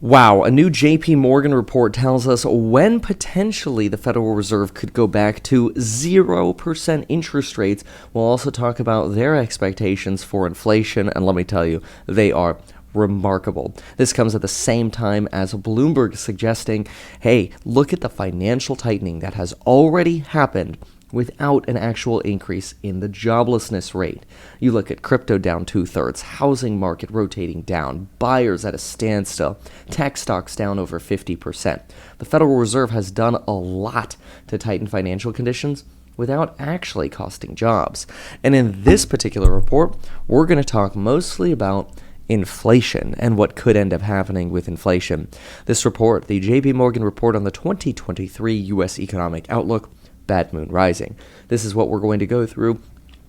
Wow, a new JP Morgan report tells us when potentially the Federal Reserve could go back to 0% interest rates. We'll also talk about their expectations for inflation, and let me tell you, they are remarkable. This comes at the same time as Bloomberg suggesting, hey, look at the financial tightening that has already happened without an actual increase in the joblessness rate. You look at crypto down 2/3, housing market rotating down, buyers at a standstill, tech stocks down over 50%. The Federal Reserve has done a lot to tighten financial conditions without actually costing jobs. And in this particular report, we're going to talk mostly about inflation and what could end up happening with inflation. This report, the JP Morgan report on the 2023 U.S. economic outlook, Bad Moon Rising. This is what we're going to go through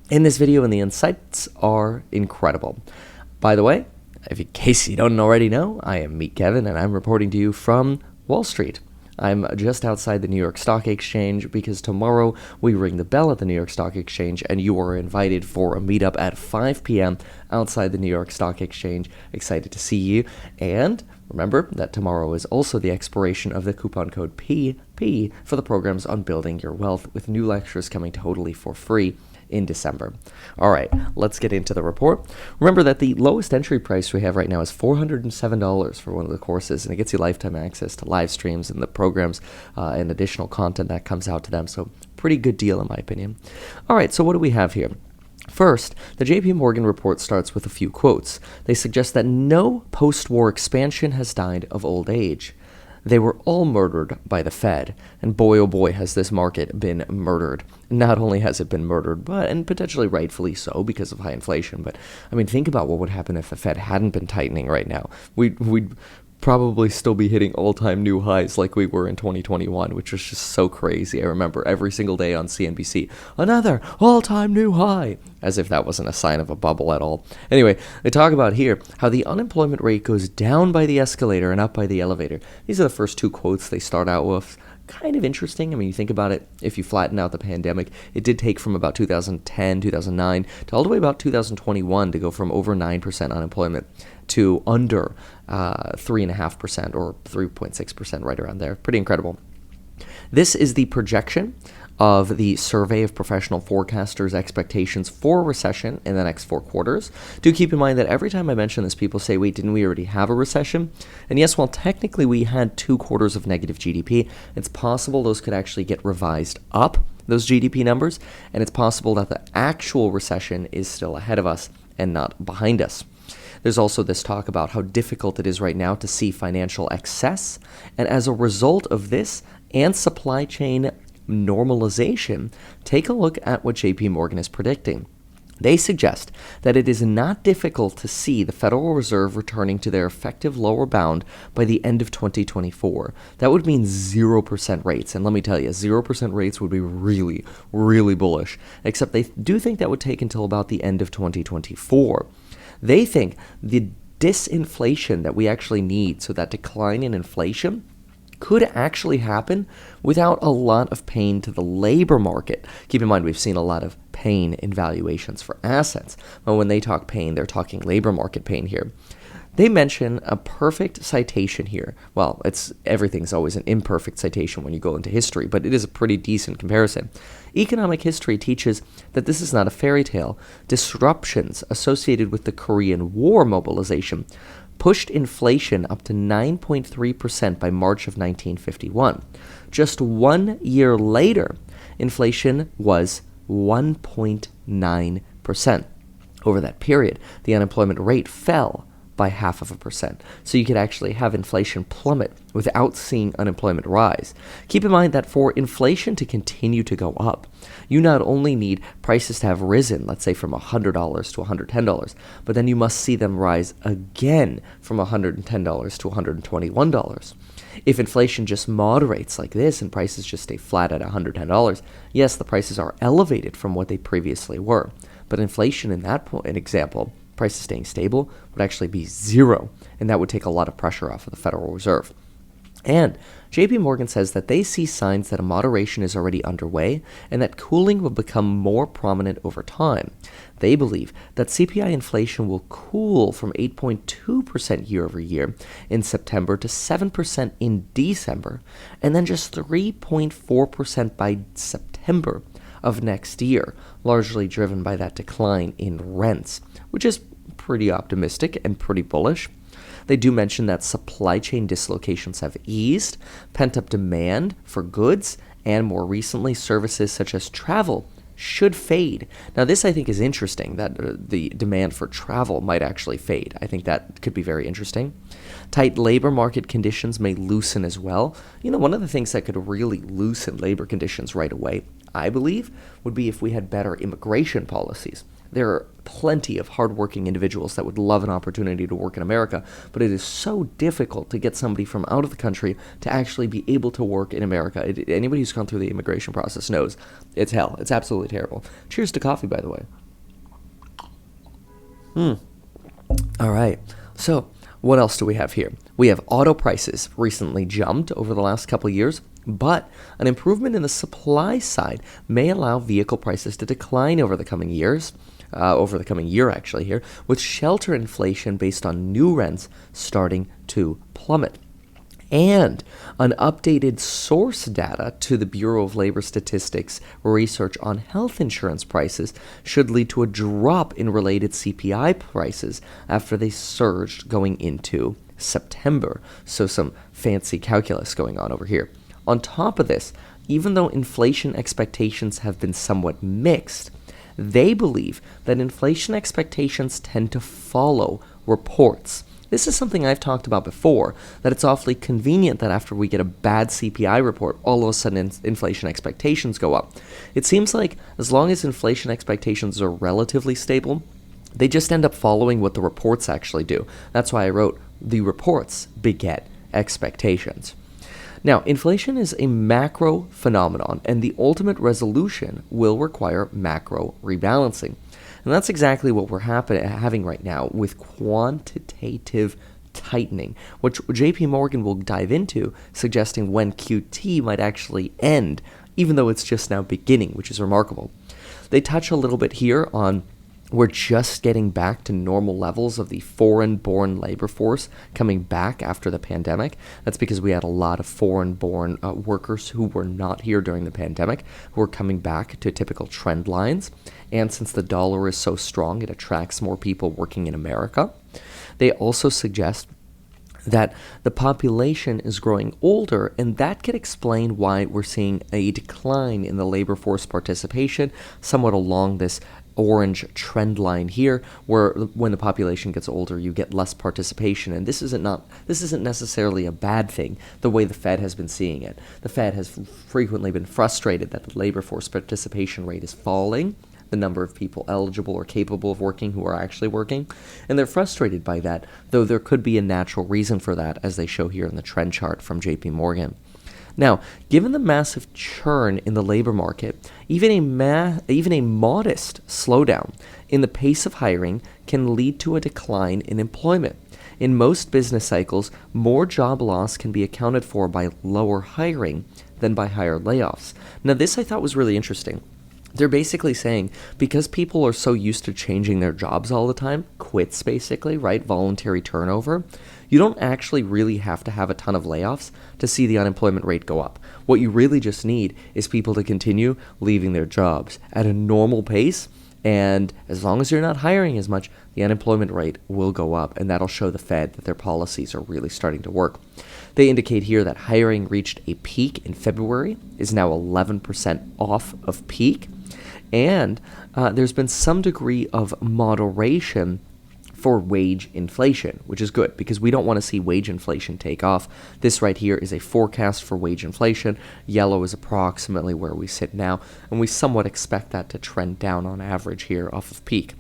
in this video, and the insights are incredible. By the way, in case you don't already know, I am Meet Kevin, and I'm reporting to you from Wall Street. I'm just outside the New York Stock Exchange because tomorrow we ring the bell at the New York Stock Exchange, and you are invited for a meetup at 5 p.m. outside the New York Stock Exchange. Excited to see you. And remember that tomorrow is also the expiration of the coupon code PP for the programs on building your wealth, with new lectures coming totally for free in December. All right, let's get into the report. Remember that the lowest entry price we have right now is $407 for one of the courses, and it gets you lifetime access to live streams and the programs and additional content that comes out to them. So pretty good deal in my opinion. All right, so what do we have here? First, the JP Morgan report starts with a few quotes. They suggest that no post-war expansion has died of old age. They were all murdered by the Fed, and boy oh boy has this market been murdered. Not only has it been murdered, and potentially rightfully so because of high inflation, but I mean, think about what would happen if the Fed hadn't been tightening right now. We'd probably still be hitting all-time new highs like we were in 2021, which was just so crazy. I remember every single day on CNBC, another all-time new high, as if that wasn't a sign of a bubble at all. Anyway, they talk about here how the unemployment rate goes down by the escalator and up by the elevator. These are the first two quotes they start out with. Kind of interesting. I mean, you think about it, if you flatten out the pandemic, it did take from about 2010, 2009 to all the way about 2021 to go from over 9% unemployment to under 3.5% or 3.6%, right around there. Pretty incredible. This is the projection of the Survey of Professional Forecasters' expectations for recession in the next 4 quarters. Do keep in mind that every time I mention this, people say, wait, didn't we already have a recession? And yes, while technically we had 2 quarters of negative GDP, it's possible those could actually get revised up, those GDP numbers, and it's possible that the actual recession is still ahead of us and not behind us. There's also this talk about how difficult it is right now to see financial excess, and as a result of this and supply chain normalization, take a look at what JP Morgan is predicting. They suggest that it is not difficult to see the Federal Reserve returning to their effective lower bound by the end of 2024. That would mean 0% rates. And let me tell you, 0% rates would be really, really bullish, except they do think that would take until about the end of 2024. They think the disinflation that we actually need, so that decline in inflation, could actually happen without a lot of pain to the labor market. Keep in mind, we've seen a lot of pain in valuations for assets. But when they talk pain, they're talking labor market pain here. They mention a perfect citation here. Well, everything's always an imperfect citation when you go into history, but it is a pretty decent comparison. Economic history teaches that this is not a fairy tale. Disruptions associated with the Korean War mobilization pushed inflation up to 9.3% by March of 1951. Just 1 year later, inflation was 1.9%. Over that period, the unemployment rate fell by 0.5%. So you could actually have inflation plummet without seeing unemployment rise. Keep in mind that for inflation to continue to go up, you not only need prices to have risen, let's say from $100 to $110, but then you must see them rise again from $110 to $121. If inflation just moderates like this and prices just stay flat at $110, yes, the prices are elevated from what they previously were. But inflation in that an example, prices staying stable, would actually be 0, and that would take a lot of pressure off of the Federal Reserve. And JP Morgan says that they see signs that a moderation is already underway and that cooling will become more prominent over time. They believe that CPI inflation will cool from 8.2% year over year in September to 7% in December, and then just 3.4% by September of next year, largely driven by that decline in rents, which is pretty optimistic and pretty bullish. They do mention that supply chain dislocations have eased, pent-up demand for goods, and more recently, services such as travel should fade. Now, this I think is interesting, that the demand for travel might actually fade. I think that could be very interesting. Tight labor market conditions may loosen as well. One of the things that could really loosen labor conditions right away, I believe, would be if we had better immigration policies. There are plenty of hardworking individuals that would love an opportunity to work in America, but it is so difficult to get somebody from out of the country to actually be able to work in America. Anybody who's gone through the immigration process knows it's hell. It's absolutely terrible. Cheers to coffee, by the way. All right. So what else do we have here? We have auto prices recently jumped over the last couple of years, but an improvement in the supply side may allow vehicle prices to decline over the coming years. Over the coming year, actually, here, with shelter inflation based on new rents starting to plummet. And an updated source data to the Bureau of Labor Statistics research on health insurance prices should lead to a drop in related CPI prices after they surged going into September. So some fancy calculus going on over here. On top of this, even though inflation expectations have been somewhat mixed, they believe that inflation expectations tend to follow reports. This is something I've talked about before, that it's awfully convenient that after we get a bad CPI report, all of a sudden inflation expectations go up. It seems like as long as inflation expectations are relatively stable, they just end up following what the reports actually do. That's why I wrote, the reports beget expectations. Now, inflation is a macro phenomenon, and the ultimate resolution will require macro rebalancing. And that's exactly what we're having right now with quantitative tightening, which JP Morgan will dive into, suggesting when QT might actually end, even though it's just now beginning, which is remarkable. They touch a little bit here on we're just getting back to normal levels of the foreign-born labor force coming back after the pandemic. That's because we had a lot of foreign-born workers who were not here during the pandemic, who are coming back to typical trend lines. And since the dollar is so strong, it attracts more people working in America. They also suggest that the population is growing older, and that could explain why we're seeing a decline in the labor force participation, somewhat along this orange trend line here, where when the population gets older, you get less participation. And this isn't necessarily a bad thing, the way the Fed has been seeing it. The Fed has frequently been frustrated that the labor force participation rate is falling, the number of people eligible or capable of working who are actually working, and they're frustrated by that, though there could be a natural reason for that, as they show here in the trend chart from JP Morgan. Now, given the massive churn in the labor market, even a modest slowdown in the pace of hiring can lead to a decline in employment. In most business cycles, more job loss can be accounted for by lower hiring than by higher layoffs. Now, this I thought was really interesting. They're basically saying, because people are so used to changing their jobs all the time, quits basically, right? Voluntary turnover. You don't actually really have to have a ton of layoffs to see the unemployment rate go up. What you really just need is people to continue leaving their jobs at a normal pace. And as long as you're not hiring as much, the unemployment rate will go up. And that'll show the Fed that their policies are really starting to work. They indicate here that hiring reached a peak in February, is now 11% off of peak. And there's been some degree of moderation for wage inflation, which is good because we don't want to see wage inflation take off. This right here is a forecast for wage inflation. Yellow is approximately where we sit now, and we somewhat expect that to trend down on average here off of peak.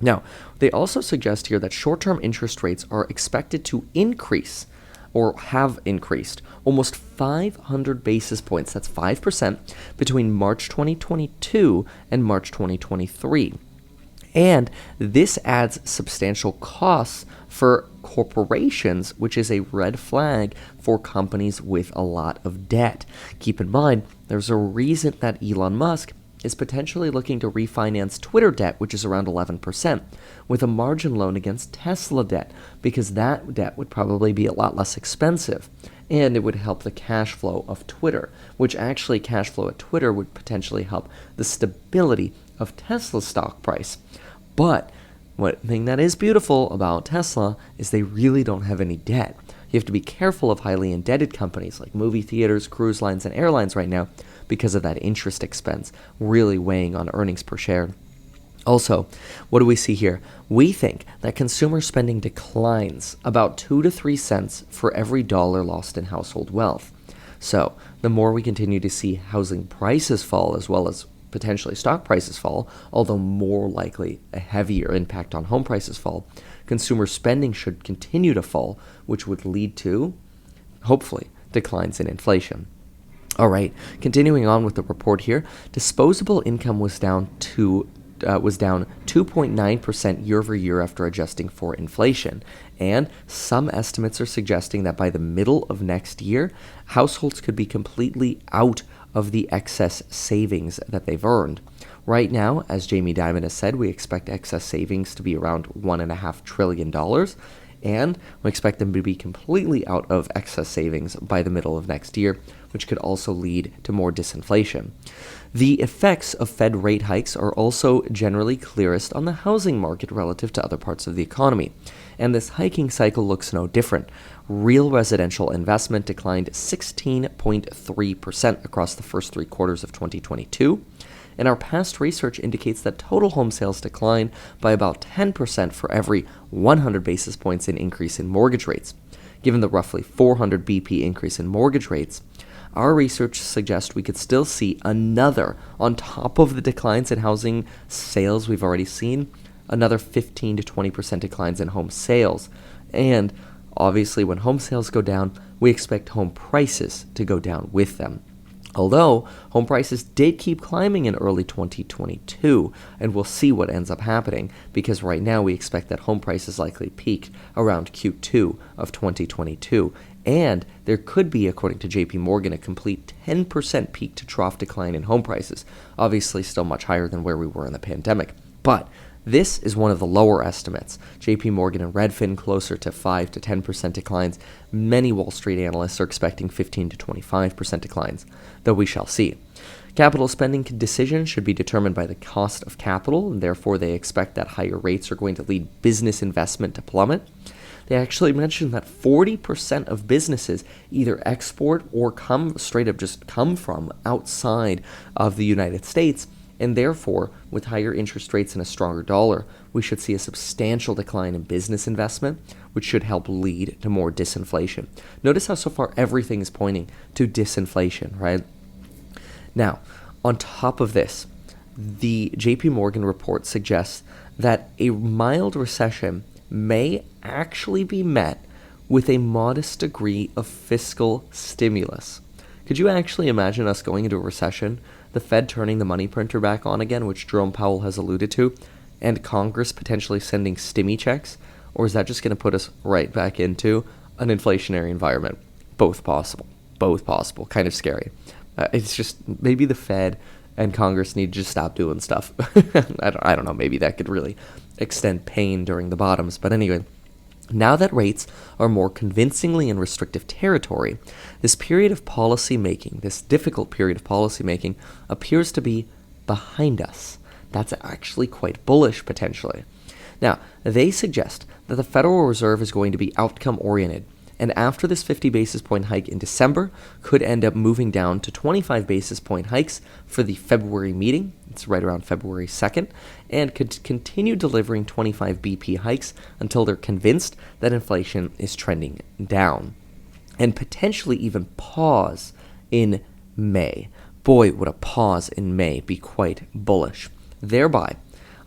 Now, they also suggest here that short-term interest rates are expected to increase or have increased almost 500 basis points, that's 5%, between March 2022 and March 2023. And this adds substantial costs for corporations, which is a red flag for companies with a lot of debt. Keep in mind, there's a reason that Elon Musk is potentially looking to refinance Twitter debt, which is around 11%, with a margin loan against Tesla debt, because that debt would probably be a lot less expensive. And it would help the cash flow of Twitter, which actually cash flow at Twitter would potentially help the stability of Tesla's stock price. But one thing that is beautiful about Tesla is they really don't have any debt. You have to be careful of highly indebted companies like movie theaters, cruise lines, and airlines right now because of that interest expense really weighing on earnings per share. Also, what do we see here? We think that consumer spending declines about 2 to 3 cents for every dollar lost in household wealth. So, the more we continue to see housing prices fall as well as potentially stock prices fall, although more likely a heavier impact on home prices fall, consumer spending should continue to fall, which would lead to, hopefully, declines in inflation. All right, continuing on with the report here, disposable income was down 2.9% year over year after adjusting for inflation. And some estimates are suggesting that by the middle of next year, households could be completely out of the excess savings that they've earned. Right now, as Jamie Dimon has said, we expect excess savings to be around $1.5 trillion. And we expect them to be completely out of excess savings by the middle of next year, which could also lead to more disinflation. The effects of Fed rate hikes are also generally clearest on the housing market relative to other parts of the economy. And this hiking cycle looks no different. Real residential investment declined 16.3% across the first 3 quarters of 2022. And our past research indicates that total home sales decline by about 10% for every 100 basis points in increase in mortgage rates. Given the roughly 400 BP increase in mortgage rates, our research suggests we could still see another, on top of the declines in housing sales we've already seen, another 15 to 20% declines in home sales. And obviously, when home sales go down, we expect home prices to go down with them. Although, home prices did keep climbing in early 2022, and we'll see what ends up happening, because right now we expect that home prices likely peaked around Q2 of 2022, and there could be, according to JP Morgan, a complete 10% peak to trough decline in home prices, obviously still much higher than where we were in the pandemic. But this is one of the lower estimates. JP Morgan and Redfin closer to 5 to 10% declines. Many Wall Street analysts are expecting 15 to 25% declines, though we shall see. Capital spending decisions should be determined by the cost of capital, and therefore they expect that higher rates are going to lead business investment to plummet. They actually mentioned that 40% of businesses either export or come from outside of the United States. And therefore, with higher interest rates and a stronger dollar, we should see a substantial decline in business investment, which should help lead to more disinflation. Notice how so far everything is pointing to disinflation, right? Now, on top of this, the JP Morgan report suggests that a mild recession may actually be met with a modest degree of fiscal stimulus. Could you actually imagine us going into a recession, the Fed turning the money printer back on again, which Jerome Powell has alluded to, and Congress potentially sending stimmy checks? Or is that just going to put us right back into an inflationary environment? Both possible. Kind of scary. It's just maybe the Fed and Congress need to just stop doing stuff. I don't know. Maybe that could really extend pain during the bottoms. But anyway, now that rates are more convincingly in restrictive territory, this period of policy making, this difficult period of policy making, appears to be behind us. That's actually quite bullish potentially. Now, they suggest that the Federal Reserve is going to be outcome-oriented, and after this 50 basis point hike in December, could end up moving down to 25 basis point hikes for the February meeting. It's right around February 2nd, and could continue delivering 25 BP hikes until they're convinced that inflation is trending down, and potentially even pause in May. Boy, would a pause in May be quite bullish, thereby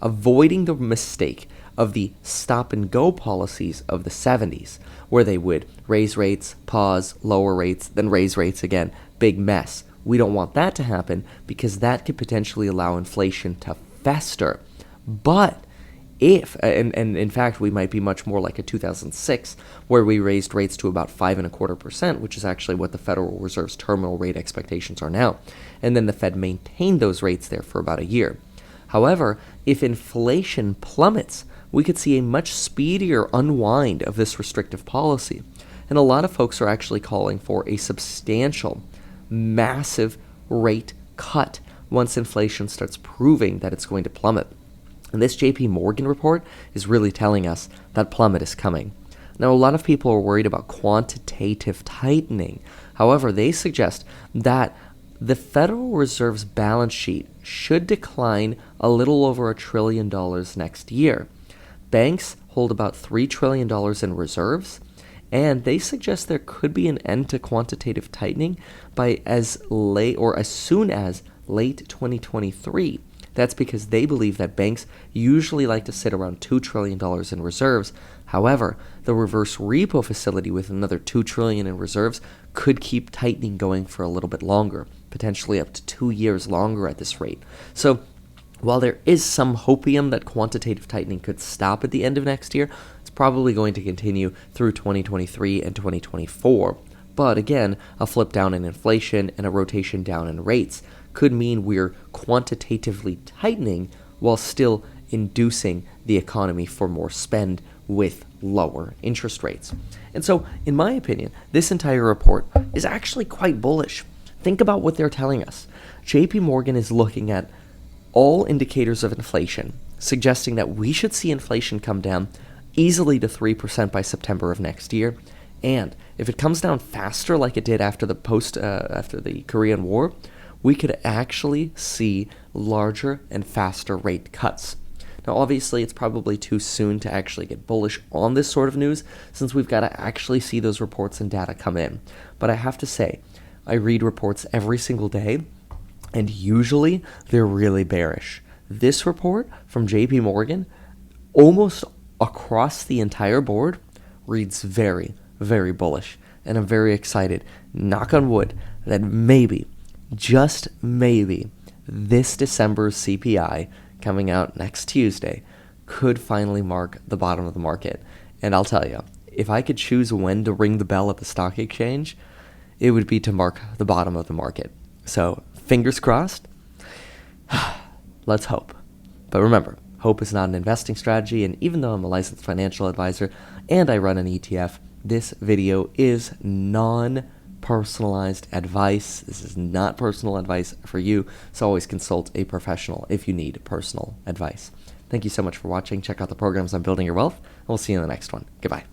avoiding the mistake of the stop-and-go policies of the 70s, where they would raise rates, pause, lower rates, then raise rates again. Big mess. We don't want that to happen because that could potentially allow inflation to fester. But If, and in fact, we might be much more like a 2006, where we raised rates to about 5.25%, which is actually what the Federal Reserve's terminal rate expectations are now. And then the Fed maintained those rates there for about a year. However, if inflation plummets, we could see a much speedier unwind of this restrictive policy. And a lot of folks are actually calling for a substantial, massive rate cut once inflation starts proving that it's going to plummet. And this JP Morgan report is really telling us that plummet is coming. Now, a lot of people are worried about quantitative tightening. However, they suggest that the Federal Reserve's balance sheet should decline a little over $1 trillion next year. Banks hold about $3 trillion in reserves, and they suggest there could be an end to quantitative tightening by as late or as soon as late 2023. That's because they believe that banks usually like to sit around $2 trillion in reserves. However, the reverse repo facility with another $2 trillion in reserves could keep tightening going for a little bit longer, potentially up to 2 years longer at this rate. So while there is some hopium that quantitative tightening could stop at the end of next year, it's probably going to continue through 2023 and 2024. But again, a flip down in inflation and a rotation down in rates could mean we're quantitatively tightening while still inducing the economy for more spend with lower interest rates. And so, in my opinion, this entire report is actually quite bullish. Think about what they're telling us. JP Morgan is looking at all indicators of inflation, suggesting that we should see inflation come down easily to 3% by September of next year. And if it comes down faster like it did after the Korean War, we could actually see larger and faster rate cuts. Now, obviously, it's probably too soon to actually get bullish on this sort of news, since we've got to actually see those reports and data come in. But I have to say, I read reports every single day, and usually they're really bearish. This report from JP Morgan, almost across the entire board, reads very, very bullish. And I'm very excited, knock on wood, that maybe, just maybe, this December's CPI coming out next Tuesday could finally mark the bottom of the market. And I'll tell you, if I could choose when to ring the bell at the stock exchange, it would be to mark the bottom of the market. So, fingers crossed. Let's hope. But remember, hope is not an investing strategy, and even though I'm a licensed financial advisor and I run an ETF, this video is non-personalized advice. This is not personal advice for you, so always consult a professional if you need personal advice. Thank you so much for watching. Check out the programs on Building Your Wealth, and we'll see you in the next one. Goodbye.